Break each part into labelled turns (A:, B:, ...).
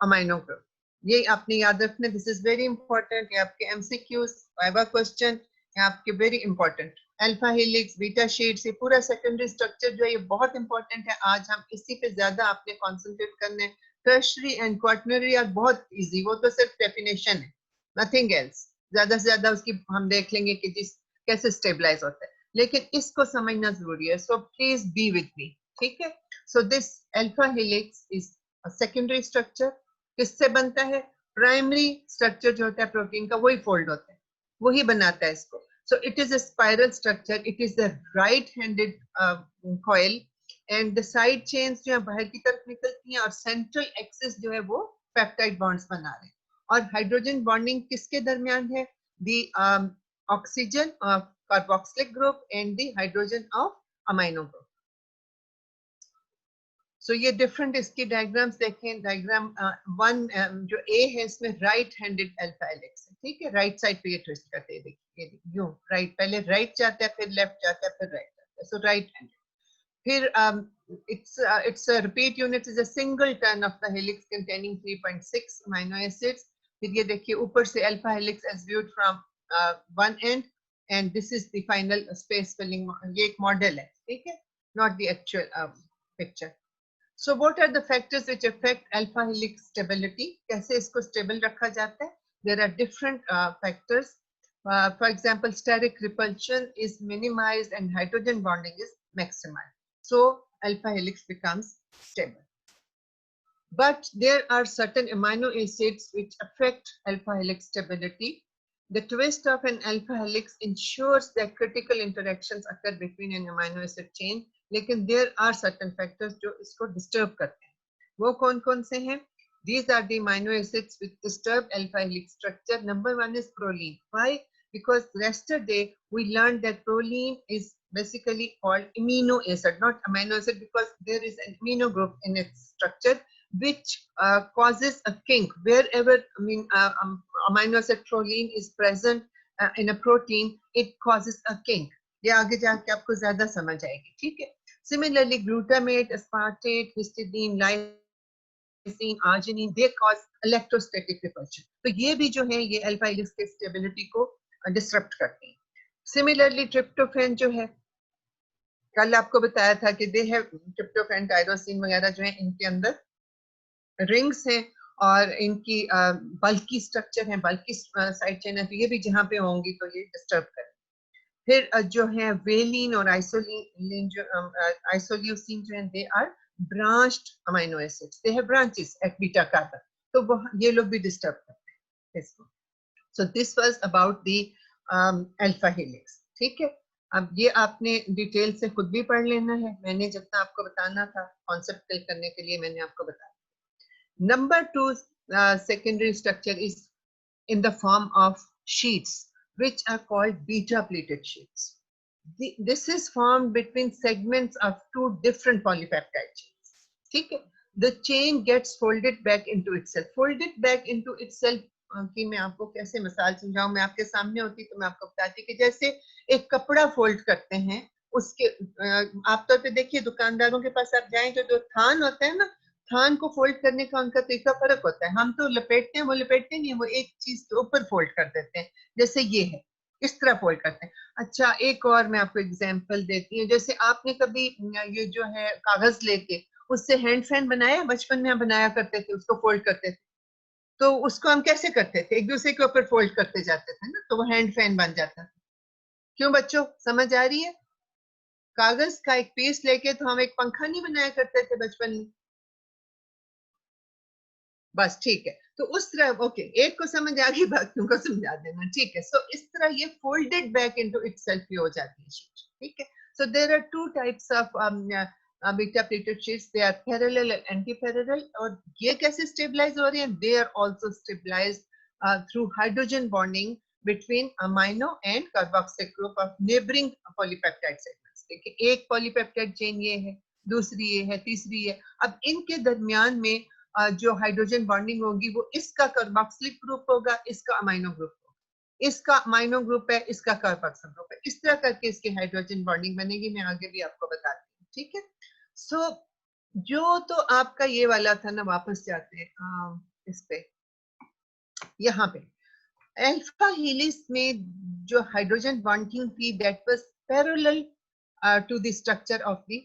A: Amino group. ये आपने याद रखना, दिस इज वेरी इंपॉर्टेंट। ये आपके एमसीक्यूज, वाइवा क्वेश्चन, ये आपके very important. Alpha helix, beta sheets, ये पूरा सेकेंडरी स्ट्रक्चर जो है ये बहुत इंपॉर्टेंट है। आज हम इसी पे ज्यादा आपने कॉन्सेंट्रेट करना है। टर्शरी एंड क्वाटरनरी आर बहुत इजी, वो तो सिर्फ डेफिनेशन है, नथिंग एल्स। ज्यादा से ज्यादा उसकी हम देख लेंगे कि जिस कैसे स्टेबलाइज होता है, लेकिन इसको समझना जरूरी है। So please be with me, ठीक है। So this alpha helix is secondary structure. किससे बनता है? प्राइमरी स्ट्रक्चर जो होता है प्रोटीन का वही फोल्ड होता है, वही बनाता है इसको। So it is a spiral structure, it is the right handed coil, and the side chains जो है बाहर की तरफ निकलती हैं, और सेंट्रल एक्सिस जो है वो पेप्टाइड बॉन्ड्स बना रहे हैं। और हाइड्रोजन बॉन्डिंग किसके दरमियान है? The oxygen of carboxylic group and the hydrogen of amino group. So ये डिफरेंट इसकी डायग्राम्स देखें। डायग्राम वन जो ए है इसमें राइट हैंडेड अल्फा हेलिक्स है, ठीक है। राइट साइड पे ये ट्विस्ट करते हैं, देखिए यूं राइट, पहले राइट जाता है, फिर लेफ्ट जाता है, फिर राइट जाता है। सो राइट हैंडेड। फिर its a repeat unit is a single turn of the helix containing 3.6 amino acids. फिर ये देखिए ऊपर से alpha helix as viewed from one end, and this is the final space filling. ये एक मॉडल है, ठीक है, not the actual picture. So what are the factors which affect alpha helix stability? कैसे इसको stable रखा जाता है? There are different factors. For example, steric repulsion is minimized and hydrogen bonding is maximized. So alpha helix becomes stable. But there are certain amino acids which affect alpha helix stability. The twist of an alpha helix ensures that critical interactions occur between an amino acid chain. लेकिन there are certain factors जो इसको disturb करते हैं। वो कौन-कौन से हैं? These are the amino acids which disturb alpha helix structure. Number one is proline. Why? Because yesterday we learned that proline is basically called amino acid, not amino acid, because there is an amino group in its structure which causes a kink wherever amino acid proline is present in a protein. It causes a kink. ये आगे जाके आपको ज्यादा समझ आएगी, ठीक है। Similarly, glutamate, aspartate, histidine, lysine, arginine, they cause electrostatic repulsion. तो ये भी जो है ये अल्फा हेलिक्स के स्टेबिलिटी को डिसरप्ट करते हैं। Similarly, tryptophan जो है, कल आपको बताया था कि दे हैव tryptophan, टायरोसिन वगैरह जो है इनके अंदर रिंग्स हैं और इनकी बल्कि स्ट्रक्चर है, बल्कि साइड चेन है, तो ये भी जहाँ पे होंगी तो ये डिस्टर्ब करें। फिर जो है वेलिन और आइसोलिन जो आइसोल्यूसिन जो है, they are branched amino acids, they have branches at beta carbon, तो वो ये लोग भी डिस्टर्ब करते हैं इसको। So this was about the alpha helix, ठीक है। अब ये आपने डिटेल से खुद भी पढ़ लेना है, मैंने जितना आपको बताना था कॉन्सेप्ट क्लियर करने के लिए मैंने आपको बताया। Number two secondary structure is in the form of sheets, which are called beta-pleated sheets. This is formed between segments of two different polypeptide chains. Okay? The chain gets folded back into itself. Folded back into itself कि मैं आपको कैसे मिसाल समझाऊं, मैं आपके सामने होती तो मैं आपको बताती कि जैसे एक कपड़ा फोल्ड करते हैं, उसके आप तो देखिए दुकानदारों के पास आप जाएं तो जो थान होता है ना, थान को फोल्ड करने का उनका तरीका फर्क होता है। हम तो लपेटते हैं, वो लपेटते नहीं, वो एक चीज के ऊपर फोल्ड कर देते हैं, जैसे ये है इस तरह फोल्ड करते हैं। अच्छा, एक और मैं आपको एग्जांपल देती हूँ। जैसे आपने कभी ये जो है कागज लेके उससे हैंड फैन बनाया, बचपन में हम बनाया करते थे, उसको फोल्ड करते थे, तो उसको हम कैसे करते थे? एक दूसरे के ऊपर फोल्ड करते जाते थे ना, तो वो हैंड फैन बन जाता था। क्यों बच्चों, समझ आ रही है? कागज का एक पीस लेके तो हम एक पंखा नहीं बनाया करते थे बचपन में, बस ठीक है। तो उस तरह ओके, एक को समझ आ गई, बाकियों को समझा देना, ठीक है। सो इस तरह ये फोल्डेड बैक इनटू इटसेल्फ भी हो जाती है शीट, ठीक है। So there are two types of beta pleated sheets, they are parallel and anti parallel. और ये कैसे स्टेबलाइज हो रही हैं? They are also stabilised through hydrogen bonding between amino and carboxylic group of neighboring polypeptide segments. देखिए एक polypeptide chain ये है, दूसरी ये है, तीसरी ये। अब इनके दरमियान में जो हाइड्रोजन बॉन्डिंग होगी वो इसका कार्बोक्सिलिक ग्रुप होगा, इसका अमीनो ग्रुप होगा, इसका अमीनो ग्रुप है, इसका कार्बोक्सिल ग्रुप है। इस तरह करके इसकी हाइड्रोजन बॉन्डिंग बनेगी, मैं आगे भी आपको बताती हूँ, ठीक है। सो जो तो आपका ये वाला था ना, वापस जाते हैं इस पे, यहाँ पे अल्फा हेलिक्स में जो हाइड्रोजन बॉन्डिंग थी that was parallel to the structure of the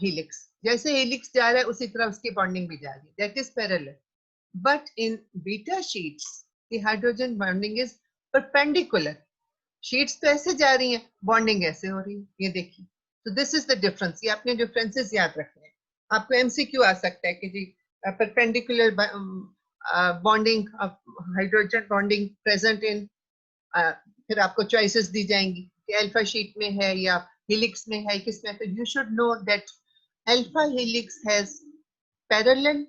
A: helix. जैसे हेलिक्स जा रहा है उसी तरह उसकी बॉन्डिंग भी जा रही है, that is parallel. But in beta sheets the hydrogen bonding is perpendicular. Sheets तो ऐसे जा रही हैं, बॉन्डिंग ऐसे हो रही है, ये देखिए। तो दिस इज द डिफरेंस। ये आपने डिफरेंसेस याद रखने हैं। आपको एमसीक्यू आ सकता है कि जी perpendicular bonding of hydrogen bonding present in, फिर आपको चॉइसेस दी जाएंगी कि अल्फा शीट में है या हेलिक्स में है, किस में। तो you should know that alpha helix has parallel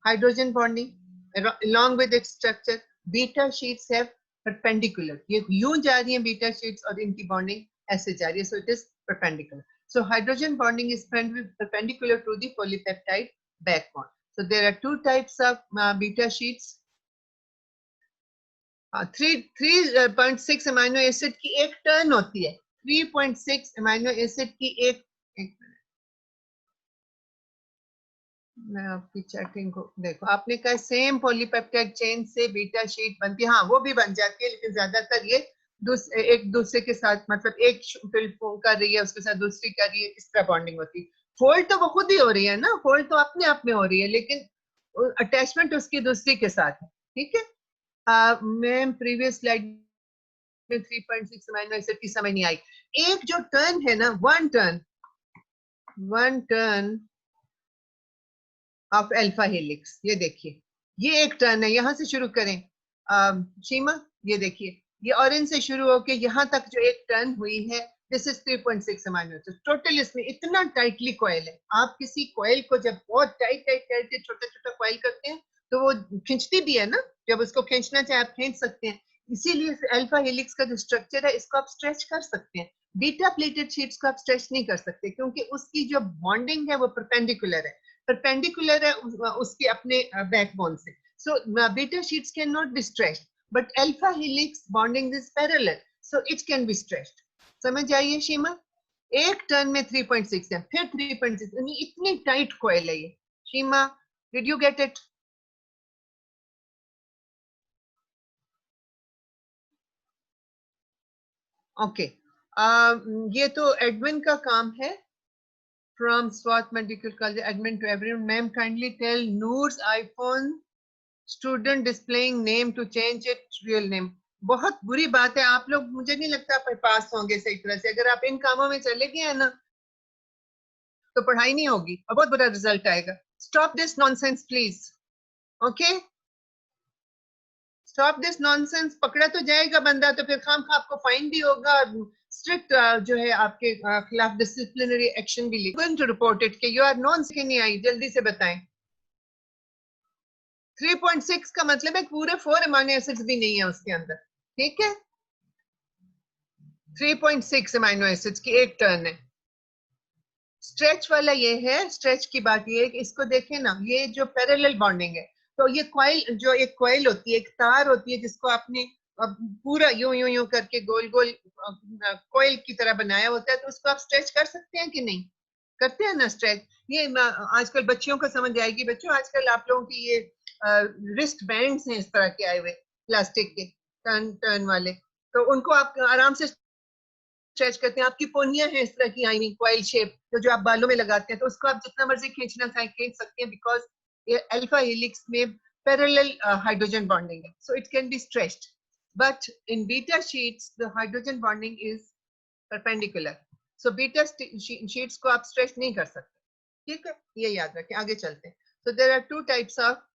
A: hydrogen bonding along with its structure. Beta sheets have perpendicular. ये यूं जा रही हैं बीटा शीट्स और इनकी बॉन्डिंग ऐसे जा रही है, so it is perpendicular. So hydrogen bonding is perpendicular to the polypeptide backbone. So there are two types of beta sheets. 3.6 amino acid की एक टर्न होती है। 3.6 अमाइनो एसिड की एक मैं आपकी चैटिंग को देखो, आपने कहा सेम पॉलीपेप्टाइड चेन से बीटा शीट बनती है। हाँ, वो भी बन जाती है, लेकिन ज्यादातर ये एक दूसरे के साथ, मतलब एक फिल्म कर रही है उसके साथ दूसरी कर रही है, इस तरह बॉन्डिंग होती है। फोल्ड तो वो खुद ही हो रही है ना, फोल्ड तो अपने आप में हो रही है, लेकिन अटैचमेंट उसकी दूसरी के साथ है। ठीक है, मैम प्रीवियस स्लाइड में 3.6 अमाइनो एसिड की समझ नहीं आई। एक जो टर्न है ना, one turn off alpha helix, ये देखिए, ये एक टर्न है। यहां से शुरू करें शीमा, ये देखिए, ये ऑरेंज से शुरू होके यहाँ तक जो एक टर्न हुई है, this is 3.6 amino acid total. इसमें इतना टाइटली कॉइल है। आप किसी कॉइल को जब बहुत टाइट टाइट करके छोटा छोटा कॉइल करते हैं तो वो खींचती भी है ना, जब उसको खींचना चाहे आप खींच सकते हैं। इसीलिए अल्फा हेलिक्स का जो स्ट्रक्चर है इसको आप स्ट्रेच कर सकते हैं। बीटा प्लेटेड शीट्स को आप स्ट्रेच नहीं कर सकते, क्योंकि उसकी जो बॉन्डिंग है वो परपेंडिकुलर है, परपेंडिकुलर है उसके अपने बैकबोन से। So beta sheets cannot be stretched, but alpha helix bonding is parallel, so it can be stretched. समझ आइए शीमा? एक टर्न में 3.6 है, फिर 3.6, यानी इतनी टाइट कॉइल है ये। शीमा, did you get it? Okay, ये तो एडमिन का काम है। From Swat Medical College, admin to everyone. Ma'am, kindly tell Noor's iPhone student displaying name to change it real name. बहुत बुरी बात है, आप लोग मुझे नहीं लगता पास होंगे सही तरह से। अगर आप इन कामों में चले गए हैं ना तो पढ़ाई नहीं होगी और बहुत बुरा रिजल्ट आएगा। Stop this nonsense please. Okay, stop this nonsense. पकड़ा तो जाएगा बंदा तो फिर खाम खा आपको फाइन भी होगा और स्ट्रिक्ट जो है आपके खिलाफ डिसिप्लिनरी एक्शन भी ली। गोइंग टू रिपोर्ट इट कि यू आर नॉन से नहीं आई, जल्दी से बताएं। 3.6 का मतलब है पूरे 4 अमाइनो एसिड्स भी नहीं है उसके अंदर। ठीक है, 3.6 अमाइनो एसिड्स की एक टर्न है। स्ट्रेच वाला ये है, स्ट्रेच की बात ये है कि इसको देखें ना, ये जो पैरेलल बॉन्डिंग है, तो ये कॉइल, जो एक कॉइल होती है, एक तार होती है जिसको आपने पूरा यूं यूं यूं करके गोल गोल कॉइल की तरह बनाया होता है, तो उसको आप स्ट्रेच कर सकते हैं कि नहीं? करते हैं ना स्ट्रेच। ये आजकल बच्चियों को समझ आएगी। बच्चों, आजकल आप लोगों की ये रिस्ट बैंड्स हैं इस तरह के आए हुए प्लास्टिक के, टर्न टर्न वाले, तो उनको आप आराम से स्ट्रेच करते हैं। आपकी पोनियां हैं इस तरह की आई मीन कॉइल शेप, तो जो आप बालों में लगाते हैं, तो उसको आप जितना मर्जी खींचना चाहे खींच सकते हैं, बिकॉज ये अल्फा हेलिक्स में पैरेलल हाइड्रोजन बॉन्डिंग है, so it can be stretched. But in beta sheets the hydrogen bonding is perpendicular, so beta sheets को आप स्ट्रेच नहीं कर सकते। ठीक है, ये याद रखें। आगे चलते हैं। So there are two types of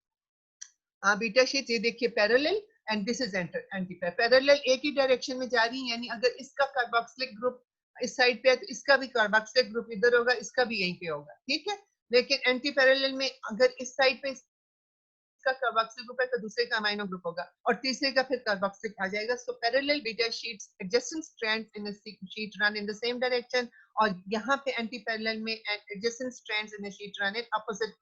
A: beta sheets. ये देखिए parallel and this is anti parallel, एक ही डायरेक्शन में जा रही है, यानी अगर इसका कार्बोक्सिलिक ग्रुप इस साइड पे है तो इसका भी कार्बोक्सिलिक ग्रुप इधर होगा, इसका भी यहीं पे होगा। ठीक है, लेकिन एंटी पैरेलल में अगर इस साइड पे इसका कार्बोक्सिलिक ग्रुप है तो दूसरे का अमाइनो ग्रुप होगा और तीसरे का फिर कार्बोक्सिलिक आ जाएगा। So parallel beta sheets adjacent strands in the sheet run in the same direction, और यहाँ पे एंटी पैरेलल में adjacent strands in the sheet run in opposite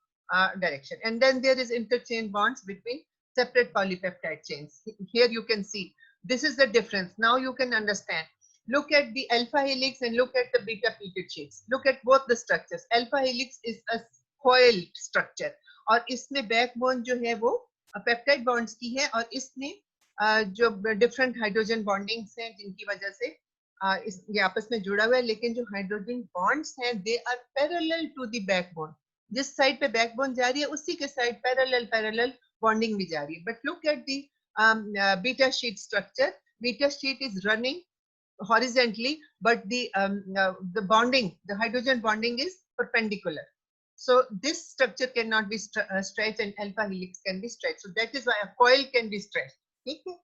A: direction, and then there is interchain bonds between separate polypeptide chains. Here you can see this is the difference. Now you can understand Look at the alpha helix and look at the beta pleated sheets. Look at both the structures. Alpha helix is a coiled structure और इसमें backbone जो है वो peptide bonds की है और इसमें जो डिफरेंट हाइड्रोजन बॉन्डिंग्स हैं जिनकी वजह से ये आपस में जुड़ा हुआ है, लेकिन जो हाइड्रोजन बॉन्ड्स हैं they are parallel to the backbone. जिस साइड पे बैकबोन जा रही है उसी के साइड पैरेलल बॉन्डिंग भी जा रही है. But look at the beta sheet structure. Beta sheet is running horizontally, but the bonding, the hydrogen bonding is perpendicular. So this structure cannot be stretched and alpha helix can be stretched. So that is why a coil can be stretched. ठीक है,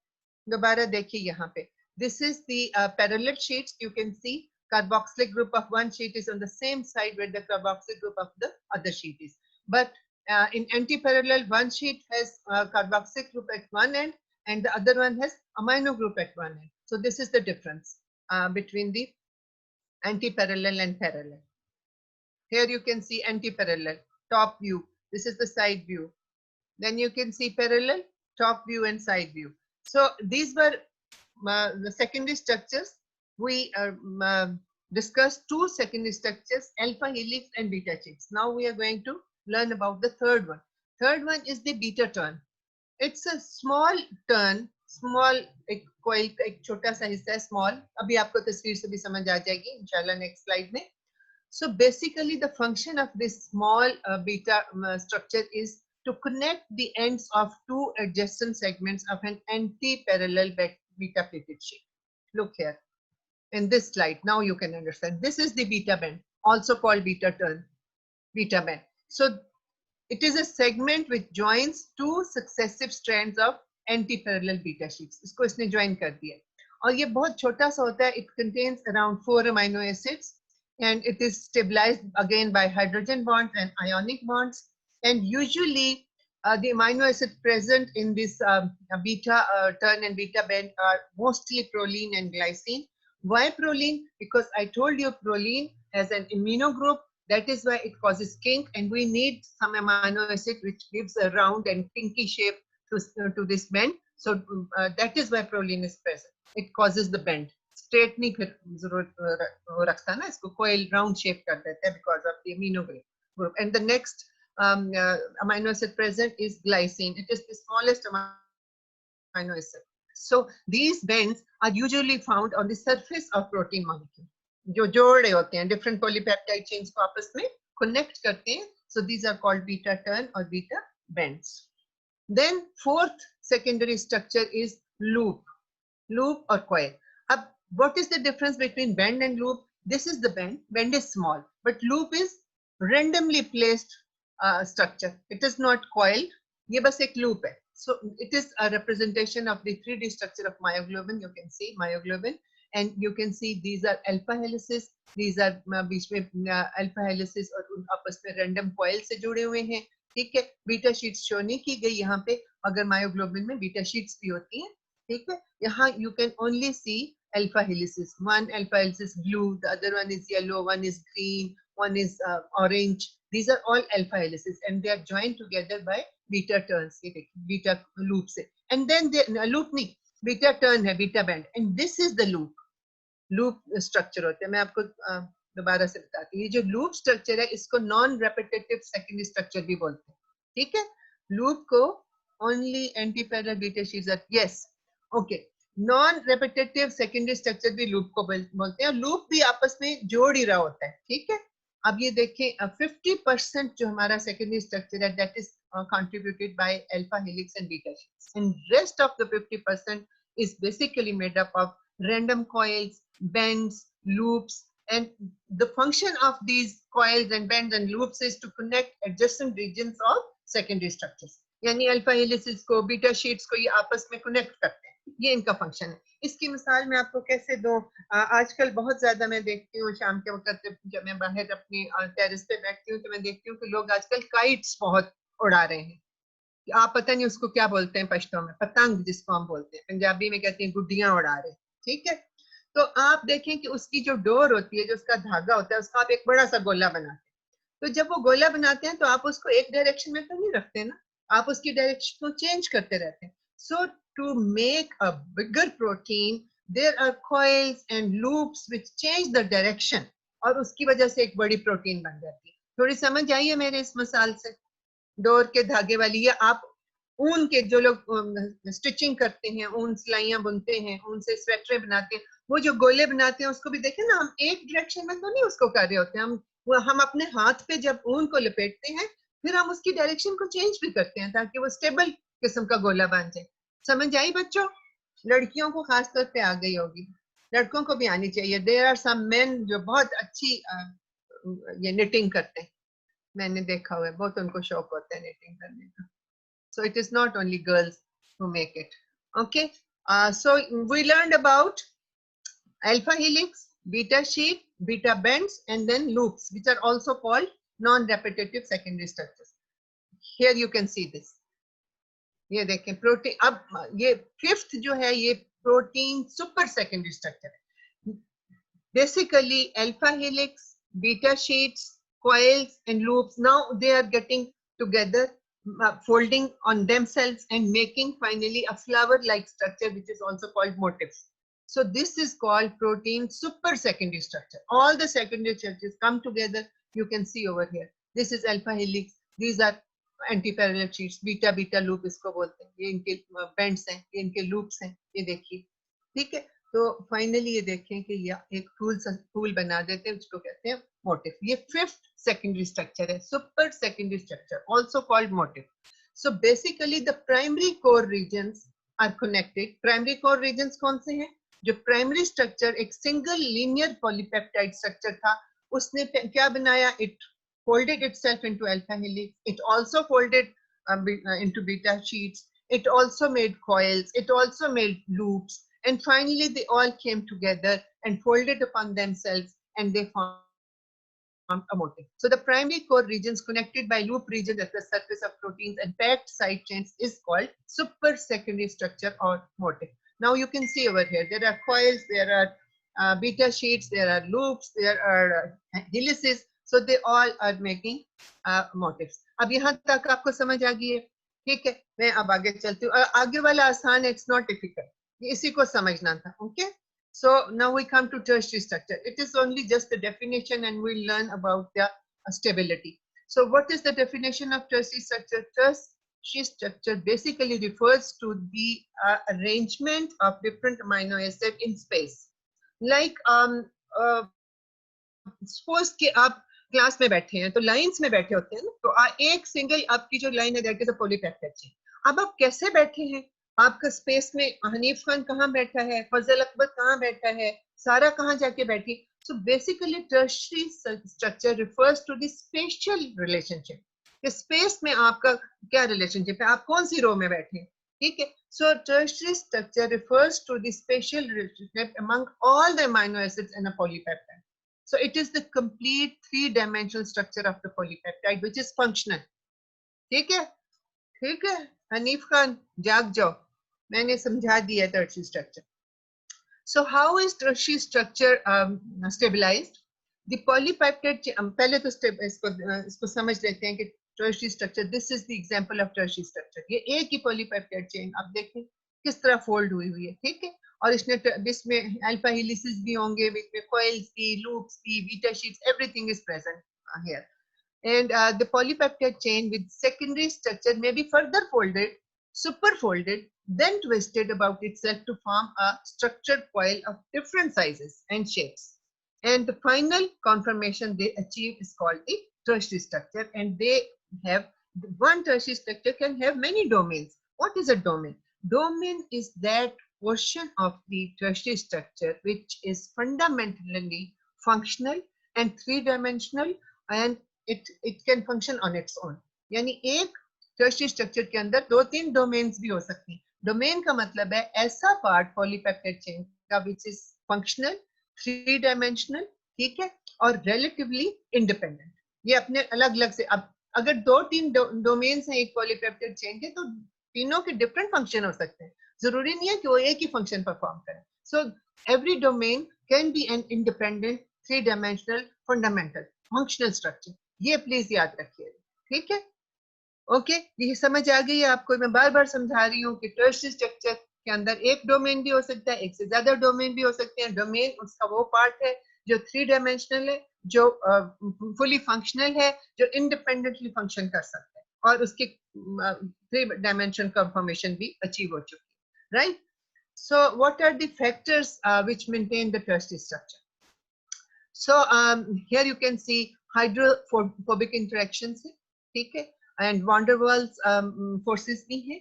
A: दोबारा देखिए यहाँ पे. This is the parallel sheets. You can see carboxylic group of one sheet is on the same side where the carboxylic group of the other sheet is. But in anti-parallel, one sheet has carboxylic group at one end and the other one has amino group at one end. So this is the difference between the anti-parallel and parallel. Here you can see anti-parallel, top view. This is the side view. Then you can see parallel, top view and side view. So these were the secondary structures. We discussed two secondary structures, alpha helix and beta sheets. Now we are going to learn about the third one. Third one is the beta turn. It's a small turn, small एक coil का एक छोटा सा हिस्सा है, small. अभी आपको तस्वीर से भी समझ आ जाएगी इंशाल्लाह next slide में. So basically the function of this small beta structure is to connect the ends of two adjacent segments of an anti-parallel beta pleated sheet. Look here in this slide. Now you can understand. This is the beta band, also called beta turn, beta band. So it is a segment which joins two successive strands of anti-parallel beta sheets. इसको इसने join कर दिया और ये बहुत छोटा सा होता है. It contains around 4 amino acids and it is stabilized again by hydrogen bonds and ionic bonds. And usually the amino acids present in this beta turn and beta band are mostly proline and glycine. Why proline? Because I told you proline has an amino group. That is why it causes kink, and we need some amino acid which gives a round and kinky shape to this bend. So that is why proline is present. It causes the bend. Straight नहीं फिर जरूरत रखता ना, इसको coil round shape कर देते हैं because of the amino group. And the next amino acid present is glycine. It is the smallest amino acid. So these bends are usually found on the surface of protein molecule. जो जोड़ रहे होते हैं, different polypeptide chains को आपस में connect करते हैं. So these are called beta turn or beta bends. Then fourth secondary structure is loop or coil. What is the difference between bend and loop? This is the bend. Bend is small, but loop is randomly placed structure. It is not coiled. ये बस एक loop है. So it is a representation of the 3D structure of myoglobin. You can see myoglobin. And you can see these are alpha helices. These are बीच में alpha helices और आपस में random coil से जुड़े हुए हैं. ठीक है, बीटा शीट्स शो नहीं की गई यहाँ पे, अगर मायोग्लोबिन में बीटा शीट्स भी होती हैं. ठीक है, यहाँ you can only see alpha helices. One alpha helices blue, the other one is yellow, one is green, one is orange. These are all alpha helices and they are joined together by beta turns. Beta loops. And then the loop नहीं, beta turn है, beta band, and this is the loop. Loop structure होता है. मैं आपको दोबारा से बताती हूँ. ये जो loop structure है इसको non-repetitive secondary structure भी बोलते हैं. ठीक है, loop को only anti-parallel beta sheets are, yes, okay, non-repetitive secondary structure भी loop को बोलते हैं और loop भी आपस में जोड़ ही रहा होता है. ठीक है, अब ये देखें 50% जो हमारा secondary structure है that is contributed by alpha helix and beta sheets, and rest of the 50% is basically made up of random coils, bends, loops, and the function of these coils and bends and loops is to connect adjacent regions of secondary structures. यानी alpha helices को, beta sheets को ये आपस में connect करते हैं. ये इनका फंक्शन है. इसकी मिसाल मैं आपको कैसे दूं? आजकल बहुत ज्यादा मैं देखती हूँ शाम के वक्त जब मैं बाहर अपनी टेरेस पे बैठती हूँ तो मैं देखती हूँ कि लोग आजकल काइट्स बहुत उड़ा रहे हैं. आप पता नहीं उसको क्या बोलते हैं पश्तो में, पतंग जिसको हम बोलते हैं, पंजाबी में कहते हैं गुड्डियां उड़ा रहे. ठीक है, तो आप देखें कि उसकी जो डोर होती है, जो उसका धागा होता है, उसका आप एक बड़ा सा गोला बनाते हैं. तो जब वो गोला बनाते हैं तो आप उसको एक डायरेक्शन में तो नहीं रखते ना, आप उसकी डायरेक्शन को चेंज करते रहते हैं. So to make a bigger protein there are coils and loops which change the direction, और उसकी वजह से एक बड़ी प्रोटीन बन जाती है। थोड़ी समझ आई है मेरे इस मिसाल से? डोर के धागे वाली, या आप ऊन के, जो लोग स्टिचिंग करते हैं, ऊन सिलाइयां बुनते हैं, ऊन से स्वेटरें बनाते हैं, वो जो गोले बनाते हैं उसको भी देखें ना, हम एक डायरेक्शन में तो नहीं उसको कर रहे होते हैं, हम अपने हाथ पे जब ऊन को लपेटते हैं फिर हम उसकी डायरेक्शन को चेंज भी करते हैं ताकि वो स्टेबल किस्म का गोला बन जाए। समझ आई बच्चों? लड़कियों को खास तौर पे आ गई होगी, लड़कों को भी आनी चाहिए। देयर आर सम मेन जो बहुत अच्छी ये निटिंग करते हैं, मैंने देखा हुआ है, बहुत उनको शौक होता है निटिंग करने का। So it is not only girls who make it. Okay. So we learned about alpha helix, beta sheet, beta bends, and then loops, which are also called non-repetitive secondary structures. Here you can see this. ये देखें protein, अब ये fifth जो है ये protein super secondary structure है। Basically alpha helix, beta sheets, coils and loops, now they are getting together, folding on themselves and making finally a flower like structure which is also called motifs. So this is called protein super secondary structure. All the secondary structures come together. You can see over here, this is alpha helix, these are anti-parallel sheets, beta beta loop इसको बोलते हैं, ये इनके bends हैं, ये इनके loops हैं, ये देखिए, ठीक है। तो फाइनली ये देखें कि ये एक फूल बना देते हैं, उसको कहते हैं मोटिफ। ये फिफ्थ सेकेंडरी स्ट्रक्चर है, super secondary structure, also called motif. So basically the primary core regions are connected. Primary core regions कौन से हैं? जो प्राइमरी स्ट्रक्चर एक सिंगल लीनियर पॉलीपेप्टाइड स्ट्रक्चर था, उसने क्या बनाया? It folded itself into alpha helix. It also folded into beta sheets. It also made coils. It also made loops. And finally, they all came together and folded upon themselves, and they formed a motif. So the primary core regions connected by loop regions at the surface of proteins and packed side chains is called super secondary structure or motif. Now you can see over here, there are coils, there are beta sheets, there are loops, there are helices. So they all are making motifs. अब यहाँ तक आपको समझ आ गई है? ठीक है, मैं अब आगे चलती हूँ। आगे वाला आसान है, it's not difficult. इसी को समझना था, okay? So now we come to tertiary structure. It is only just the definition, and we'll learn about the stability. So what is the definition of tertiary structure? Tertiary structure basically refers to the arrangement of different amino acids in space. Like suppose कि आप class में बैठे हैं तो lines में बैठे होते हैं ना, तो एक सिंगल आपकी जो लाइन है that is a polypeptide chain. अब आप कैसे बैठे हैं? आपका स्पेस में हनीफ खान कहाँ बैठा है, फजल अकबर कहाँ बैठा है, सारा कहाँ जाके बैठी? So basically tertiary structure refers to the spatial relationship, कि स्पेस में आपका क्या रिलेशनशिप है, आप कौन सी रो में बैठे हैं, ठीक है। So tertiary structure refers to the spatial relationship among all the amino acids in a polypeptide. So it is the complete three-dimensional structure of the polypeptide, which is functional. ठीक है, ठीक है। हनीफ खान जाग जाओ, मैंने समझा दिया tertiary structure. So how is tertiary structure stabilized? The polypeptide, पहले तो इसको समझ लेते हैं कि tertiary structure. This is the example of tertiary structure. ये एक ही polypeptide chain, आप देखें किस तरह fold हुई है, ठीक है। और इसमें अल्फा हेलिसेस भी होंगे, बीच में कॉइल्स भी, लूप्स भी, beta sheets, everything is present here. And the polypeptide chain with secondary structure may be further folded, superfolded, then twisted about itself to form a structured coil of different sizes and shapes. And the final conformation they achieve is called the tertiary structure. And they have, one tertiary structure can have many domains. What is a domain? Domain is that portion of the tertiary structure which is fundamentally functional and three-dimensional, and it can function on its own. यानी एक tertiary structure के अंदर दो तीन domains भी हो सकती हैं. Domain का मतलब है ऐसा part polypeptide chain का which is functional, three-dimensional, ठीक है, और relatively independent. ये अपने अलग-अलग से, अब अगर दो तीन domains हैं एक polypeptide chain के, तो तीनों के different function हो सकते हैं, जरूरी नहीं है कि वो एक ही फंक्शन परफॉर्म करें. So every domain can be an independent three dimensional fundamental functional structure. ये प्लीज याद रखिए, ठीक है, ओके। ये समझ आ गई है आपको? मैं बार बार समझा रही हूँ कि टर्शियरी स्ट्रक्चर के अंदर एक डोमेन भी हो सकता है, एक से ज्यादा डोमेन भी हो सकते हैं। डोमेन उसका वो पार्ट है जो 3 डायमेंशनल है, जो फुली फंक्शनल है, जो इंडिपेंडेंटली फंक्शन कर सकता है और उसकी 3 डायमेंशन कंफर्मेशन भी अचीव हो चुकी है, right? So what are the factors which maintain the tertiary structure? So here you can see hydrophobic interactions है, ठीक है, and van der Waals forces भी है.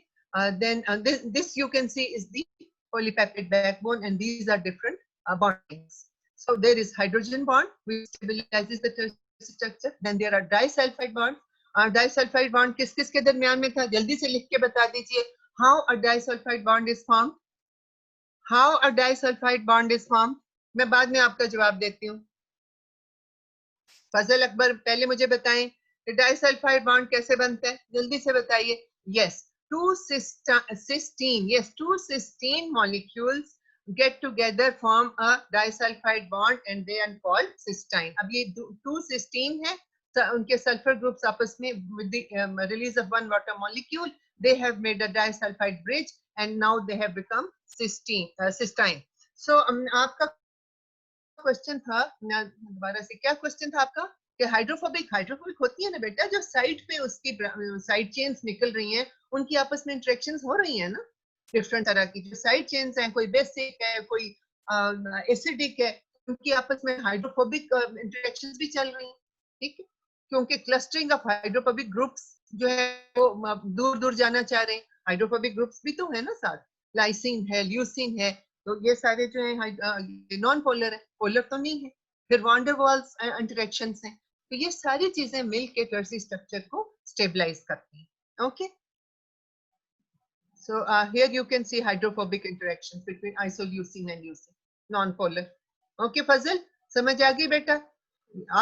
A: Then this you can see is the polypeptide backbone, and these are different bondings. So there is hydrogen bond which stabilizes the tertiary structure. Then there are disulfide bonds. Disulfide bond किस किस के दरमियान में था? जल्दी से लिख के बता दीजिए. How a disulfide bond is formed? How a disulfide bond is formed? मैं बाद में आपका जवाब देती हूँ. फजल अकबर पहले मुझे बताएं कि डाइसल्फाइड बॉन्ड कैसे बनता है, जल्दी से बताइए. Yes, two cysteine molecules get together form a disulfide bond and they are called cysteine. अब ये two cysteine है, उनके सल्फर ग्रुप्स आपस में with the release of one water molecule they have made a disulfide bridge and now they have become cysteine. So आपका question था, दोबारा से क्या क्वेश्चन था आपका कि हाइड्रोफोबिक होती है ना बेटा, जो साइड पे उसकी साइड चेन्स निकल रही हैं, उनकी आपस में इंटरेक्शंस हो रही हैं ना, डिफरेंट तरह की जो साइड चेन्स हैं, कोई बेसिक है, कोई एसिडिक है, उनकी आपस में हाइड्रोफोबिक इंटरेक्शंस भी चल रही हैं, ठीक है, क्योंकि क्लस्टरिंग ऑफ हाइड्रोफोबिक ग्रुप्स जो है वो दूर दूर जाना चाह रहे हैं. हाइड्रोफोबिक ग्रुप्स भी तो है ना साथ, लाइसिन है, ल्यूसिन है, तो ये सारे जो है नॉन पोलर है, पोलर तो नहीं है. फिर वान डेर वाल्स इंटरेक्शंस हैं, तो ये सारी चीजें मिलके टर्शियरी स्ट्रक्चर को स्टेबलाइज करती हैं. Okay, so here you can see hydrophobic interactions between isoleucine and leucine, non polar. Okay फजल, समझ आ गई बेटा?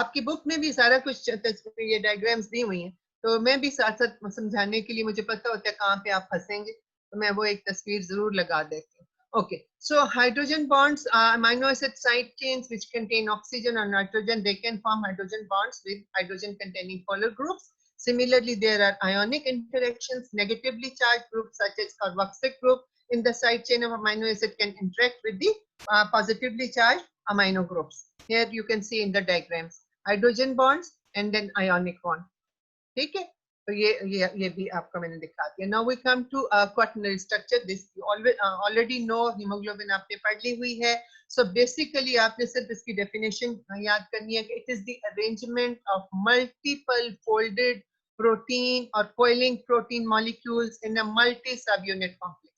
A: आपकी बुक में भी सारा कुछ ये डायग्राम्स दी हुई हैं, तो मैं भी साथ साथ समझाने के लिए, मुझे पता होता है कहाँ पे आप फंसेंगे, तो मैं वो एक तस्वीर जरूर लगा देती हूँ. Okay, so hydrogen bonds are amino acid side chains which contain oxygen or nitrogen. They can form hydrogen bonds with hydrogen containing polar groups. Similarly, there are ionic interactions. Negatively charged groups such as carboxylic group in the side chain of amino acid can interact with the positively charged amino groups. Here you can see in the diagrams hydrogen bonds and then ionic bond. ठीक है, तो ये भी आपको मैंने दिखा दिया. Now we come to quaternary structure. This you already know. hemoglobin आपने पढ़ ली हुई है. So basically आपने सिर्फ इसकी definition याद करनी है कि it is the arrangement of multiple folded protein or coiling protein molecules in a multi subunit complex.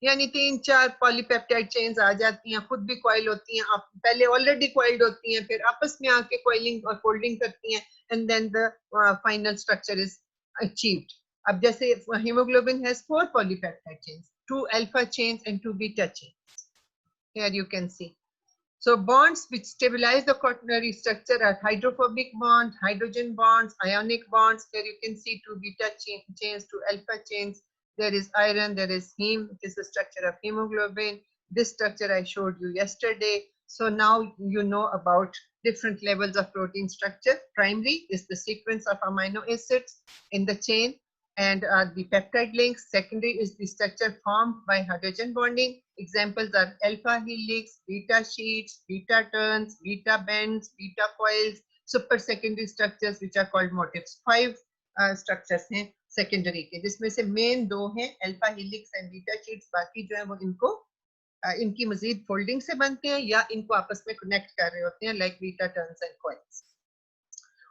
A: यानी 3-4 पॉलीपेप्टाइड चेन्स आ जाती हैं, खुद भी कॉइल होती हैं, आप पहले ऑलरेडी कॉइल्ड होती हैं, फिर आपस में आके कॉइलिंग और फोल्डिंग करती हैं, and then the final structure is achieved. अब जैसे hemoglobin has 4 polypeptide chains, 2 alpha chains and 2 beta chains. Here you can see. So bonds which stabilize the quaternary structure are hydrophobic bonds, hydrogen bonds, ionic bonds. Here you can see 2 beta chains, 2 alpha chains. There is iron, there is heme, which is the structure of hemoglobin. This structure I showed you yesterday. So now you know about different levels of protein structure. Primary is the sequence of amino acids in the chain and the peptide links. Secondary is the structure formed by hydrogen bonding. Examples are alpha helix, beta sheets, beta turns, beta bends, beta coils. Super secondary structures which are called motifs. 5 structures हैं secondary के, जिसमें से main 2 हैं alpha helix and beta sheets. बाकी जो है वो इनको इनकी मजीद फोल्डिंग से बनते हैं या इनको आपस में कनेक्ट कर रहे होते हैं, like beta turns and coils.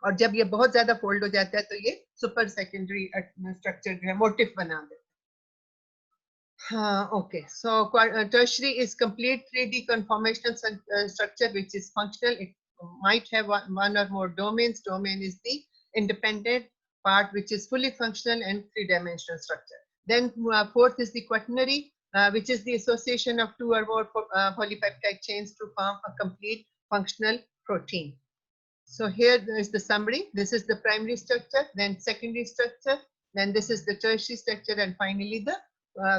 A: और जब ये बहुत ज्यादा फोल्ड हो जाता है तो ये सुपर सेकेंडरी स्ट्रक्चर जो है मोटिफ बना देता है. हाँ, okay. So tertiary is complete 3D conformational structure which is functional. It might have one or more domains. Domain is the independent part which is fully functional and 3-dimensional structure. Then fourth is the quaternary, which is the association of 2 or more polypeptide chains to form a complete functional protein. So here is the summary. This is the primary structure, then secondary structure, then this is the tertiary structure, and finally the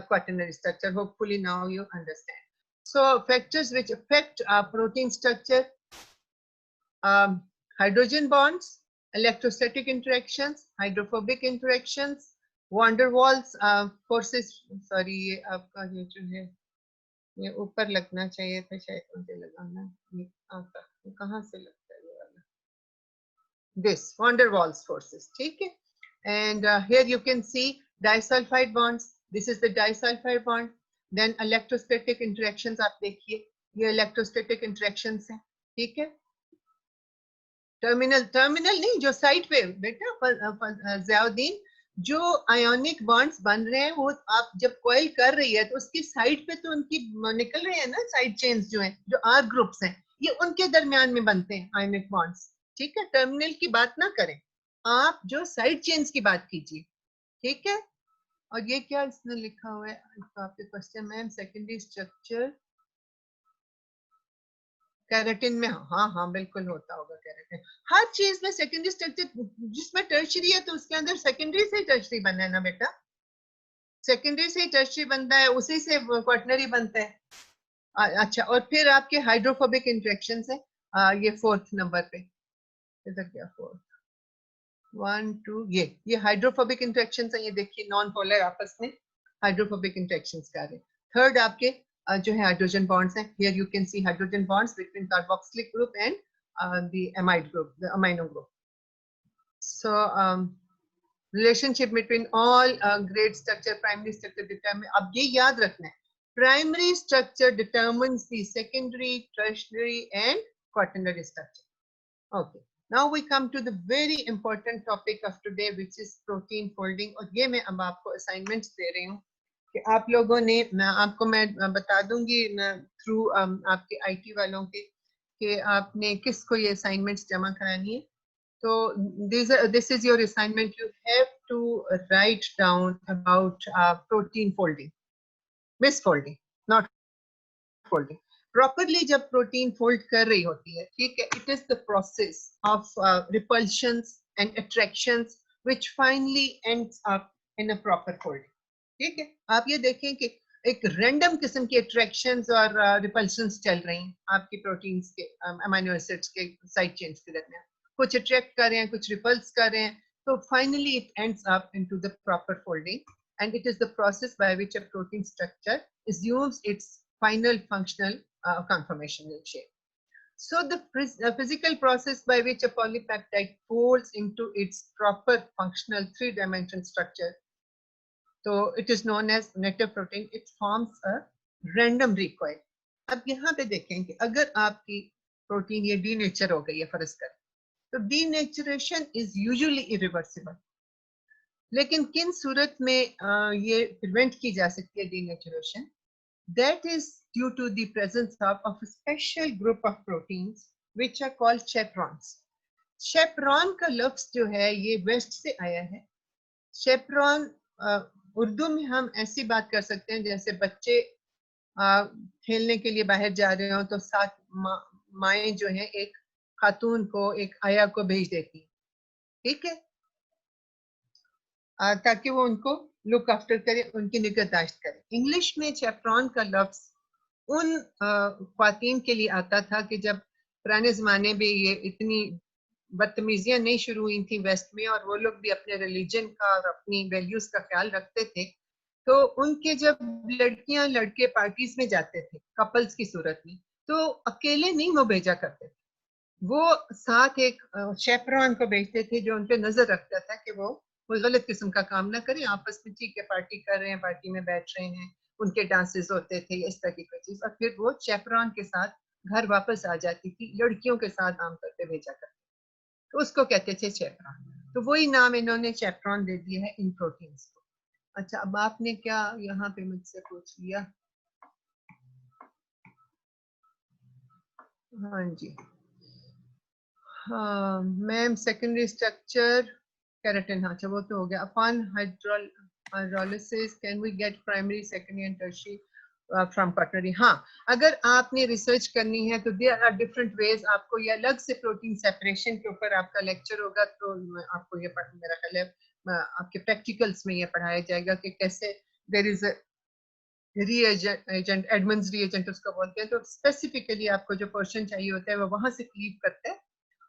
A: quaternary structure. Hopefully now you understand. So factors which affect protein structure: hydrogen bonds, electrostatic interactions, hydrophobic interactions, van der Waals forces, sorry ये आपका ये जो है ये ऊपर लगना चाहिए था, शायद मुझे लगाना, ये आपका कहाँ से लगता है ये वाला, this van der Waals forces, ठीक है. And here you can see disulfide bonds. This is the disulfide bond. Then electrostatic interactions आप देखिए, ये electrostatic interactions हैं, ठीक है. टर्मिनल नहीं, जो साइड पे बेटा ज़ियाउद्दीन, जो आयोनिक बॉन्ड्स बन रहे हैं वो आप जब कॉइल कर रही है तो उसकी साइड पे तो उनकी निकल रहे हैं ना साइड चेन्स जो हैं, जो आर ग्रुप्स हैं, ये उनके दरमियान में बनते हैं आयोनिक बॉन्ड्स, ठीक है. टर्मिनल की बात ना करें, आप जो साइड चेन्स की बात कीजिए, ठीक है. और ये क्या इसने लिखा हुआ है आपके क्वेश्चन में, सेकेंडरी स्ट्रक्चर केराटिन में, हाँ हाँ बिल्कुल होता होगा केराटिन, हर चीज में सेकेंडरी स्ट्रक्चर, जिसमें टर्शियरी है तो उसके अंदर सेकेंडरी से टर्शियरी बनना है ना बेटा, सेकेंडरी से टर्शियरी बनता है, उसी से क्वाटरनरी बनता है. अच्छा, और फिर आपके हाइड्रोफोबिक इंटरेक्शन है, ये 4th नंबर पे, इधर क्या 4th 1 2, ये हाइड्रोफोबिक इंटरेक्शन है, ये देखिए नॉन पोलर आपस में हाइड्रोफोबिक इंटरेक्शन कर रहे. थर्ड आपके जो है हाइड्रोजन बॉन्ड्स हैं, here you can C hydrogen bonds between carboxylic group and the amide group, the amino group. So relationship between all grade structure, primary structure determine, अब ये याद रखना है, primary structure determines the secondary, tertiary and quaternary structure. Okay, now we come to the very important topic of today, which is protein folding. और ये मैं अब आपको assignments दे रही हूँ कि आप लोगों ने, मैं बता दूंगी थ्रू आपके IT वालों के कि आपने किसको ये assignments जमा करानी है. So this is your assignment. You have to write down about protein folding, misfolding, not folding. Properly जब प्रोटीन फोल्ड कर रही होती है, ठीक है, it is the process of repulsions and attractions which finally ends up in a proper folding. ठीक है, आप ये देखें कि एक रैंडम किस्म की अट्रैक्शंस और रिपल्शंस चल रही हैं आपकी प्रोटीन्स के अमीनो एसिड्स के साइड चेन्स के दरमियान, कुछ अट्रैक्ट कर रहे हैं, कुछ रिपल्स कर रहे हैं, तो finally it ends up into the proper folding, and it is the process by which a protein structure assumes its final functional conformational shape. So the physical process by which a polypeptide folds into its proper functional 3-dimensional structure, so it is known as native protein. It forms a random recoil. अब यहाँ पे देखें कि अगर आपकी protein ये denature हो गई है फर्ज कर, तो डीनेचरेशन इज यूजुअली इरिवर्सिबल. लेकिन किन सूरत में ये प्रिवेंट की जा सकती है denaturation? That is due to the presence of a special group of proteins which are called chaperones. Chaperon का लफ्ज जो है ये वेस्ट से आया है. chaperon उर्दू में हम ऐसी बात कर सकते हैं जैसे बच्चे खेलने के लिए बाहर जा रहे हो तो साथ माएँ जो है एक खातून को, एक आया को भेज देती, ठीक है, ताकि वो उनको लुक आफ्टर करे, उनकी निगहदाश्त करे. इंग्लिश में चैपरॉन का लफ्ज उन ख्वातीन के लिए आता था कि जब पुराने जमाने में ये इतनी बदतमीजियां नहीं शुरू हुई थी वेस्ट में, और वो लोग भी अपने रिलीजन का और अपनी वैल्यूज का ख्याल रखते थे, तो उनके जब लड़कियां लड़के पार्टीज में जाते थे कपल्स की सूरत में, तो अकेले नहीं वो भेजा करते थे, वो साथ एक शेपरॉन को भेजते थे जो उन पे नजर रखता था कि वो कोई गलत किस्म का काम ना करें, आपस में ठीक है पार्टी कर रहे हैं, पार्टी में बैठ रहे हैं, उनके डांसेस होते थे, इस तरह की कोई चीज, और फिर वो चैपरॉन के साथ घर वापस आ जाती थी, लड़कियों के साथ आमतौर पे भेजा करते, तो उसको कहते थे चैपरॉन. तो वही नाम इन्होंने चैपरॉन दे दिया है इन प्रोटीन्स को. अच्छा, अब आपने क्या यहाँ पे मुझसे पूछ लिया? हाँ जी, हाँ मैम, सेकेंडरी स्ट्रक्चर केराटिन, हाँ अच्छा वो तो हो गया. Upon hydrolysis can we get primary, secondary and tertiary from quaternary? हाँ, अगर आपने रिसर्च करनी है तो देयर आर डिफरेंट वेज. आपको ये अलग से प्रोटीन सेपरेशन के ऊपर आपका लेक्चर होगा, तो आपको ये मेरा ख्याल है आपके प्रैक्टिकल्स में ये पढ़ाया जाएगा कि कैसे there is reagent, Edman's reagent उसको बोलते हैं, तो स्पेसिफिकली आपको जो पोर्शन चाहिए होता है वो वहां से क्लीव करते हैं.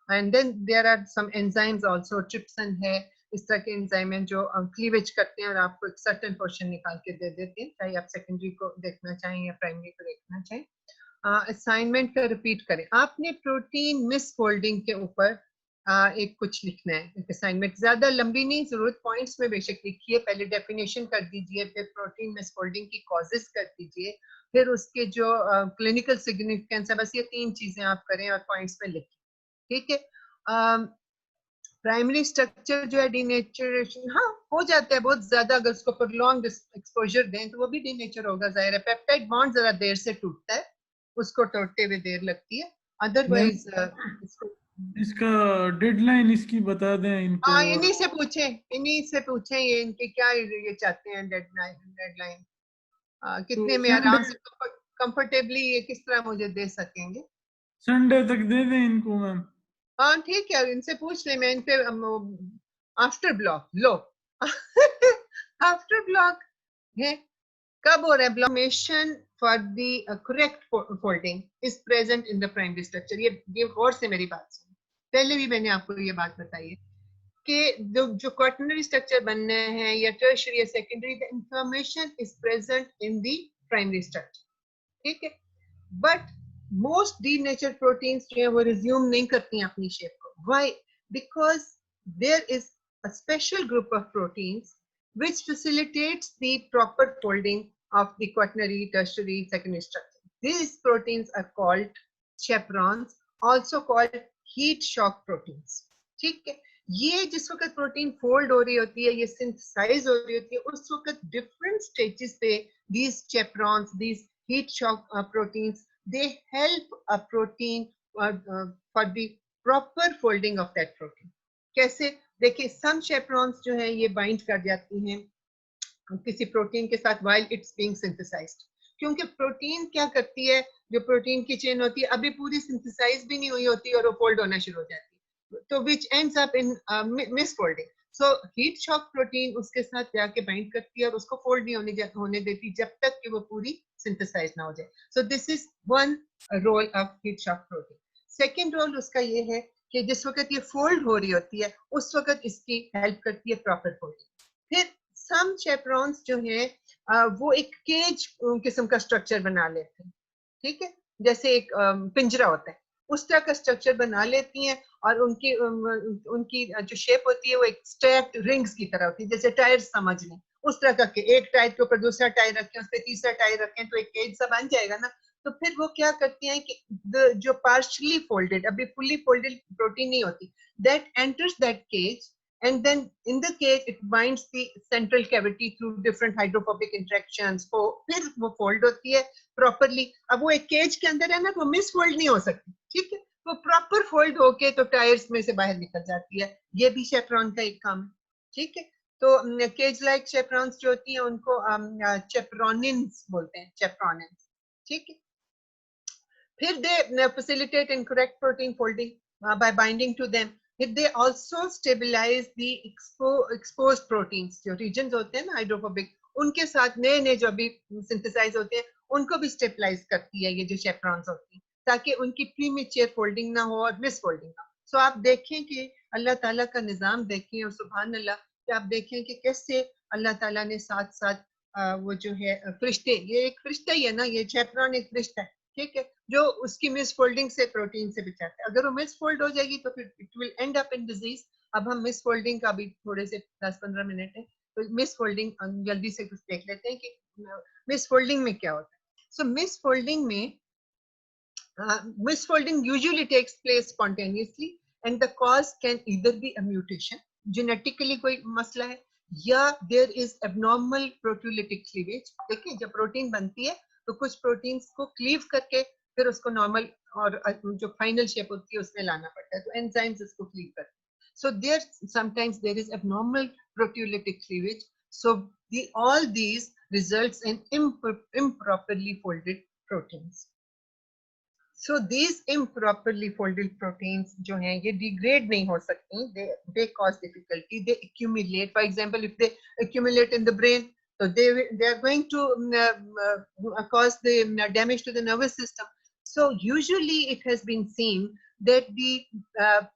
A: And then there are some enzymes also, trypsin है, इस तरह के एंजाइम हैं जो क्लीवेज करते हैं और आपको एक सर्टेन पोर्शन निकाल के दे देते हैं, चाहे आप सेकेंडरी को देखना चाहें या प्राइमरी को देखना चाहें। असाइनमेंट का रिपीट करें। आपने प्रोटीन मिसफोल्डिंग के ऊपर एक कुछ लिखना है, एक असाइनमेंट, ज्यादा लंबी नहीं जरूरत, पॉइंट्स में बेशक लिखिए, पहले डेफिनेशन कर दीजिए, फिर प्रोटीन मिसफोल्डिंग की कॉजेस कर दीजिए, फिर उसके जो क्लिनिकल सिग्निफिकेंस है, बस ये 3 चीजें आप करें और पॉइंट्स में लिखिए, ठीक है। प्राइमरी स्ट्रक्चर जो है डीनेचरेशन, हाँ हो जाता है बहुत ज्यादा, अगर उसको प्रोलॉन्ग एक्सपोजर दें तो वो भी डीनेचर होगा, जाहिर है। पेप्टाइड बॉन्ड जरा देर से टूटता है, उसको तोड़ते हुए देर लगती है, अदरवाइज इसको
B: इसका डेडलाइन इसकी बता दें इनको।
A: हाँ इन्हीं से पूछें ये इनके क्या ये चाहते हैं डेडलाइन
B: तो
A: कितने में
B: संडे
A: आराम से कंफर्टेबली ये किस तरह मुझे दे सकेंगे।
B: संडे तक दे दें इनको मैम।
A: हाँ ठीक है, इनसे पूछ ले, मैं इनसे आफ्टर ब्लॉक लो आफ्टर ब्लॉक है कब हो रहा है ब्लॉकमेशन for the correct folding is present in the primary structure. ये गौर से मेरी बात सुन, पहले भी मैंने आपको ये बात बताई है कि जो क्वार्टनरी स्ट्रक्चर बनने हैं या टर्शियरी या secondary, the information is present in the primary structure, ठीक है। बट मोस्ट डीनेचर प्रोटीन्स जो है वो रिज्यूम नहीं करती हैं अपनी शेप को। Why? Because there is a special group of proteins which facilitates the proper folding of the quaternary, tertiary, secondary structure. These proteins are called chaperones, also called heat shock proteins. ठीक है, ये जिस वक्त protein fold हो रही होती है, ये सिंथेसाइज हो रही होती है, उस वक्त डिफरेंट स्टेजेस पे these chaperones, these heat shock proteins, they help a protein for the proper folding of that protein. कैसे? देखिए, सम chaperones जो है ये बाइंड कर जाती हैं किसी प्रोटीन के साथ while it's being synthesized, क्योंकि प्रोटीन क्या करती है, जो प्रोटीन की चेन होती है अभी पूरी सिंथेसाइज भी नहीं हुई होती और वो फोल्ड होना शुरू हो जाती है, तो which ends up in misfolding. So heat shock protein उसके साथ जाके बाइंड करती है और उसको फोल्ड नहीं होने देती जब तक कि वो पूरी सिंथेसाइज ना हो जाए. So this is one role of heat shock protein. Second role उसका ये है कि जिस वक्त ये फोल्ड हो रही होती है उस वक्त इसकी हेल्प करती है प्रॉपर फोल्डिंग. फिर सम चैपरॉन्स जो हैं वो एक केज किस्म का स्ट्रक्चर बना लेते हैं, ठीक है, जैसे एक पिंजरा होता है उस तरह का स्ट्रक्चर बना लेती हैं और उनकी जो शेप होती है वो एक स्ट्रैप्ड रिंग्स की तरह होती है, जैसे टायर समझ लें उस तरह का, एक टायर के ऊपर दूसरा टायर रखें, उस पर तीसरा टायर रखें तो एक केज सा बन जाएगा ना. तो फिर वो क्या करती हैं कि जो पार्शली फोल्डेड, अभी फुल्ली फोल्डेड प्रोटीन नहीं होती, that enters that cage and then in the cage it binds the central cavity through different hydrophobic interactions. तो फिर वो फोल्ड होती है प्रॉपरली. अब वो एक केज के अंदर है ना, वो मिस फोल्ड नहीं हो सकती, ठीक है, वो प्रॉपर फोल्ड होके तो टायर्स में से बाहर निकल जाती है. ये भी शेपरॉन का एक काम है, ठीक है. तो केज लाइक शेपरॉन्स जो होती हैं उनको चेपरोनिन्स बोलते हैं, चेपरोनिन्स, ठीक है. फिर they facilitate and correct protein folding by binding to them. If they also stabilize the exposed proteins, जो regions होते हैं ना हाइड्रोफोबिक, उनके साथ नए नए जो अभी सिंथेसाइज होते हैं उनको भी स्टेबलाइज करती है ये जो शेपरॉन्स होती हैं, ताकि उनकी प्रीमेच्योर फोल्डिंग ना हो और मिस फोल्डिंग ना हो. सो आप देखें कि अल्लाह ताला का निजाम देखें और सुभान अल्लाह कि आप देखें कि कैसे अल्लाह ताला ने साथ साथ वो जो है फरिश्ते, ये एक फरिश्ता ही है ना, ये शेपरॉन एक फरिश्ता है, ठीक है, जो उसकी मिस फोल्डिंग से प्रोटीन से बचाता है. अगर वो मिस फोल्ड हो जाएगी तो फिर it will and up in disease. अब हम मिस फोल्डिंग का भी थोड़े से 10-15 मिनट है तो मिस फोल्डिंग जल्दी से कुछ देख लेते हैं कि मिस फोल्डिंग में क्या होता है. सो मिस फोल्डिंग में misfolding usually takes place spontaneously and the cause can either be a mutation, genetically कोई मसला है, या there is abnormal proteolytic cleavage. देखिए जब प्रोटीन बनती है तो कुछ प्रोटीन्स को क्लीव करके फिर उसको नॉर्मल और जो फाइनल शेप होती है उसमें लाना पड़ता है, तो एंजाइम्स उसको क्लीव करते हैं. So there sometimes there is abnormal proteolytic cleavage. So all these results in improperly folded proteins. So these improperly folded proteins जो हैं ये degrade नहीं हो सकती, they cause difficulty, they accumulate. For example, if they accumulate in the brain, so they are going to cause the damage to the nervous system. So usually it has been seen that the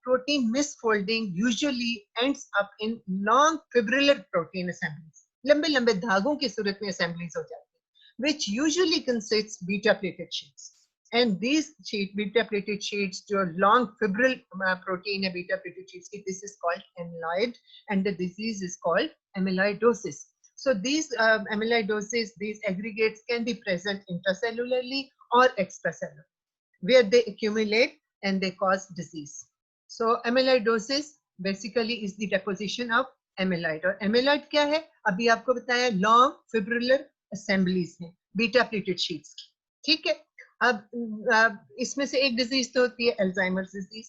A: protein misfolding usually ends up in long fibrillar protein assemblies. लंबे लंबे धागों की सूरत में assemblies हो जाती हैं, which usually consists beta plated sheets. And these beta plated sheets, जो long fibril protein है beta plated sheets की, this is called amyloid, and the disease is called amyloidosis. So these amyloidosis, these aggregates can be present intracellularly or extracellular, where they accumulate and they cause disease. So amyloidosis basically is the deposition of amyloid. और amyloid क्या है? अभी आपको बताया long fibrillar assemblies हैं beta plated sheets की, ठीक है? अब इसमें से एक डिजीज तो होती है अल्जाइमर डिजीज,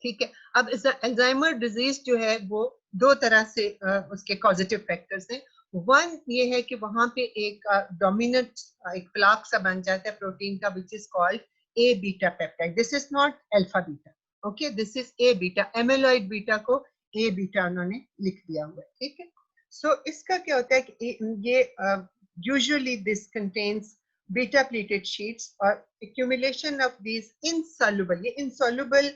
A: ठीक है? अब इस अल्जाइमर डिजीज जो है वो दो तरह से उसके कॉजेटिव फैक्टर्स हैं. वन ये है कि वहां पे एक डोमिनेंट एक प्लाक सा बन जाता है प्रोटीन का, which is called a beta peptide. This is not alpha beta, okay, this is a beta. Amyloid beta को ए बीटा उन्होंने लिख दिया हुआ है, ठीक है? सो इसका क्या होता है कि ये usually this contains beta plated sheets or accumulation of these insoluble, ये insoluble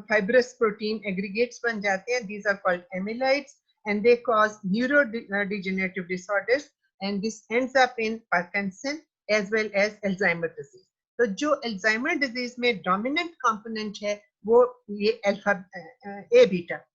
A: fibrous protein aggregates बन जाते हैं. These are called amyloids and they cause neurodegenerative disorders, and this ends up in Parkinson as well as Alzheimer disease. तो जो Alzheimer disease में dominant component है वो ये अल्फा ए बीटा,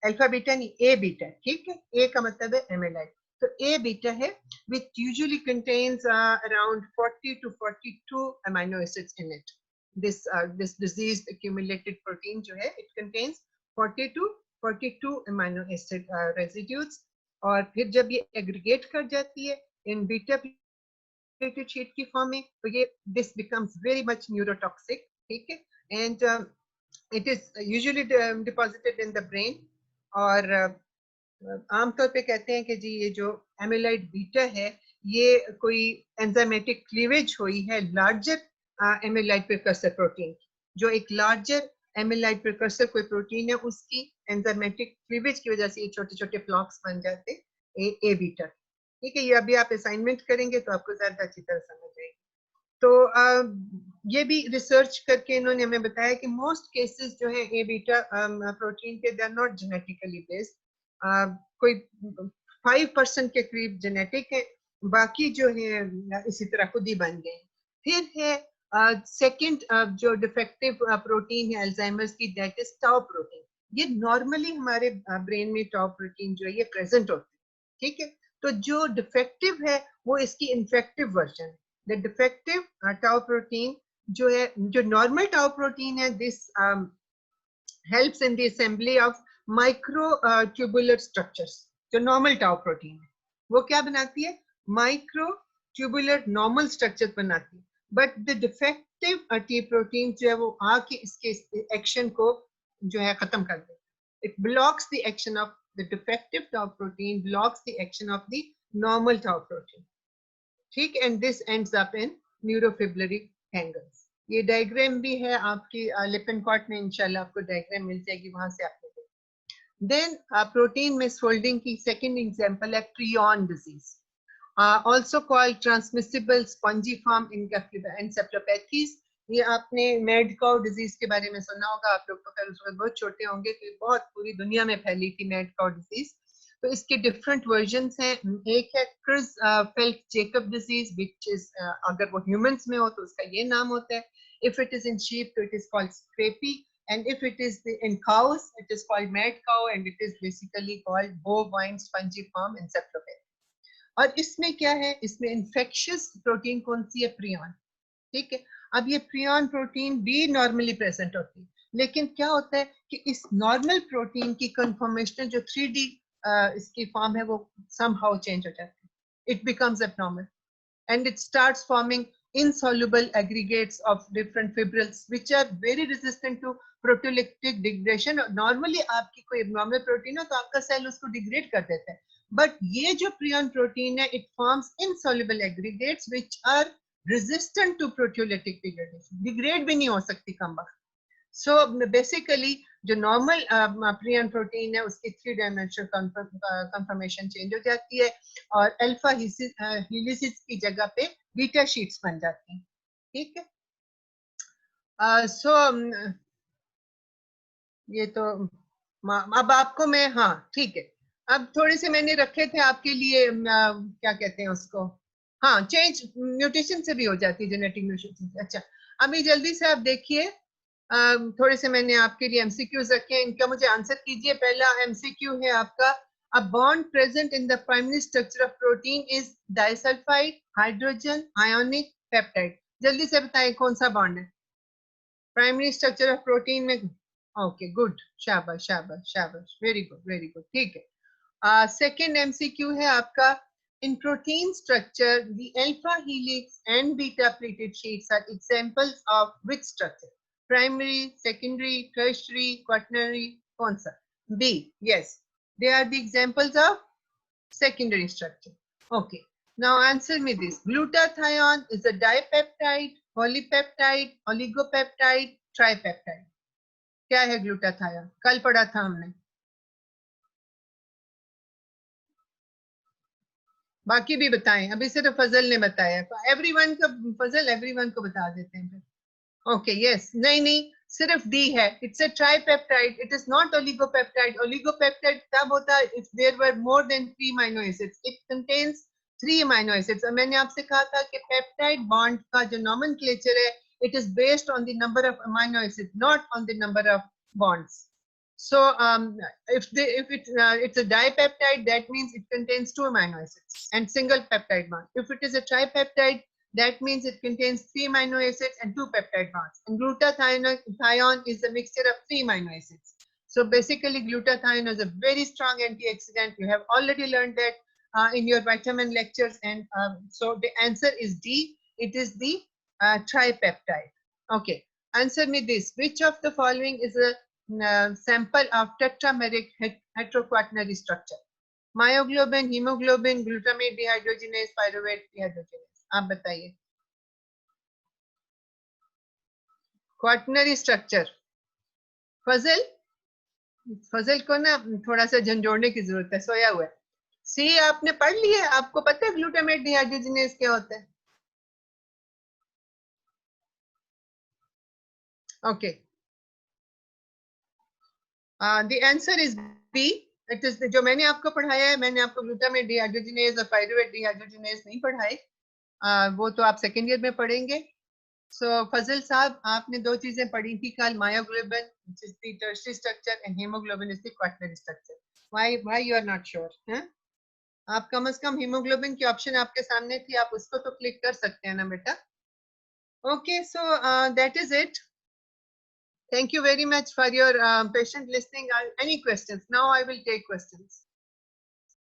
A: अल्फा बीटा नहीं ए बीटा, ठीक है? ए का मतलब है amyloid. तो A beta है, which usually contains around 40 to 42 amino acids in it. This diseased accumulated protein जो है, it contains 40 to 42 amino acid residues. और फिर जब ये aggregate कर जाती है in beta plated sheet की form में, तो ये this becomes very much neurotoxic, ठीक है? And it is usually deposited in the brain. और आमतौर पे कहते हैं कि जी ये जो एमिलॉइड बीटा है ये कोई एंजाइमेटिक क्लीवेज हुई है लार्जर एमिलॉइड प्रिकर्सर प्रोटीन, जो एक लार्जर एमिलॉइड प्रिकर्सर कोई प्रोटीन है उसकी एंजाइमेटिक क्लीवेज की वजह से ये छोटे छोटे फ्लॉक्स बन जाते ए बीटा, ठीक है? ये अभी आप असाइनमेंट करेंगे तो आपको ज्यादा अच्छी तरह समझ आएगी. तो ये भी रिसर्च करके इन्होंने हमें बताया कि मोस्ट केसेस जो है ए बीटा प्रोटीन के, they are not genetically based. कोई 5% के करीब जेनेटिक है, बाकी जो है इसी तरह खुद ही बन गए. फिर है सेकंड जो डिफेक्टिव प्रोटीन है अल्जाइमर्स की, दैट इज टाउ प्रोटीन. ये नॉर्मली हमारे ब्रेन में टाउ प्रोटीन जो है ये प्रेजेंट होती है, ठीक है? तो जो डिफेक्टिव है वो इसकी इन्फेक्टिव वर्जन है. द डिफेक्टिव टाउ प्रोटीन जो है, जो नॉर्मल टाउ प्रोटीन है, this helps in the assembly of microtubular structures. जो normal tau protein है वो क्या बनाती है? Microtubular normal structures बनाती है. But the defective T protein जो है वो आके इसके action को जो है खत्म कर देता है. It blocks the action of the defective tau protein, blocks the action of the normal tau protein. ठीक? And this ends up in neurofibrillary tangles. ये डायग्राम भी है आपकी लिपिनकॉट में, इंशाल्लाह आपको डायग्राम मिल जाएगी, वहां से आपको. देन प्रोटीन मिसफोल्डिंग की सेकंड एग्जांपल है prion disease, also called transmissible spongiform encephalopathies. ये आपने मैड काउ डिजीज के बारे में सुना होगा. आप लोग तो खैर उस वक्त बहुत छोटे होंगे, तो बहुत पूरी दुनिया में फैली थी मैड काउ डिजीज. तो इसके डिफरेंट वर्जन्स हैं. एक है crease-felt Jacob disease, which is अगर वो ह्यूमंस में हो तो उसका ये नाम होता है. If it is in sheep, so it is called scrapie, and if it is in cows, it is called mad cow, and it is basically called bovine spongiform encephalopathy. और इसमें क्या है? इसमें infectious protein कौन सी है? Prion, ठीक है? अब ये प्रियन प्रोटीन भी नॉर्मली प्रेजेंट होती है, लेकिन क्या होता है कि इस नॉर्मल प्रोटीन की कन्फर्मेशन जो 3D इसकी फॉर्म है वो somehow चेंज हो जाती है. It becomes abnormal and it starts forming insoluble aggregates of different fibrils which are very resistant to proteolytic degradation. Normally आपकी कोई abnormal protein हो तो आपका सेल उसको डिग्रेड कर देता है, but ये जो prion protein है, it forms insoluble aggregates which are resistant to proteolytic degradation. Degrade भी नहीं हो सकती कम वक्त. So basically जो नॉर्मल प्रियन प्रोटीन है उसकी 3 डायमेंशनल कंफर्मेशन चेंज हो जाती है और अल्फा हेलिसिस की जगह पे बीटा शीट्स बन जाती हैं, ठीक है? सो ये तो अब आपको मैं, हाँ ठीक है, अब थोड़े से मैंने रखे थे आपके लिए, क्या कहते हैं उसको, हाँ चेंज म्यूटेशन से भी हो जाती है, जेनेटिक म्यूटेशन से। अच्छा, अभी जल्दी से आप देखिए, थोड़े से मैंने आपके लिए एमसीक्यूज रखे हैं, इनका मुझे आंसर कीजिए। पहला एमसीक्यू है आपका, a bond present in the primary structure of protein is disulphide, hydrogen, ionic, peptide. जल्दी से बताएं कौन सा बॉन्ड है प्राइमरी स्ट्रक्चर ऑफ प्रोटीन में। ओके गुड, शाबाश शाबाश शाबाश, वेरी गुड वेरी गुड, ठीक है। सेकेंड एमसीक्यू है आपका, in protein structure the alpha helix and beta pleated sheets are examples of which structure? Primary, secondary, tertiary, quaternary, कौन सा? B, yes, they are the examples of secondary structure. Okay, now answer me this. Glutathione is a dipeptide, polypeptide, oligopeptide, tripeptide. क्या है glutathione? कल पढ़ा था हमने। बाकी भी बताएं, अभी सिर्फ फजल ने बताया, एवरीवन का, फजल एवरीवन को बता देते हैं फिर। ओके यस, नहीं नहीं, सिर्फ डी है, it's a tripeptide, it is not oligopeptide. Oligopeptide तब होता है if there were more than 3 amino acids, it contains 3 amino acids. मैंने आपसे कहा था कि पेप्टाइड बॉन्ड का जो नोमेनक्लेचर है, it is based on the number of amino acids, not on the number of bonds. So if it's a dipeptide, that means it contains 2 amino acids and single peptide bond. If it is a tripeptide, that means it contains 3 amino acids and 2 peptide bonds. And glutathione is a mixture of 3 amino acids. So basically glutathione is a very strong antioxidant. You have already learned that in your vitamin lectures, and so the answer is D. It is the tripeptide. Okay, answer me this. Which of the following is a sample of tetrameric heteroquaternary structure? Myoglobin, haemoglobin, glutamate dehydrogenase, pyruvate dehydrogenase. आप बताइए quaternary structure. फजल, फजल को ना थोड़ा सा झंझोड़ने की जरूरत है, सोया हुआ है। सी आपने पढ़ लिया है, आपको पता है ग्लूटामेट डिहाइड्रोजिनेज क्या होता है? Okay, the answer is B. It is जो मैंने आपको पढ़ाया है, मैंने आपको ग्लूटामेट डिहाइड्रोजिनेज और पायरुवेट डिहाइड्रोजिनेज नहीं पढ़ाए, वो तो आप सेकेंड ईयर में पढ़ेंगे। So Fazil साहब, आपने दो चीजें पढ़ी थी कल, myoglobin which is the tertiary structure and hemoglobin is the quaternary structure. Why you are not sure? हैं? आप कम से कम hemoglobin की ऑप्शन आपके सामने थी, आप उसको तो क्लिक कर सकते हैं ना बेटा। Okay, so that is it. Thank you very much for your patient listening. Any questions? Now I will take questions.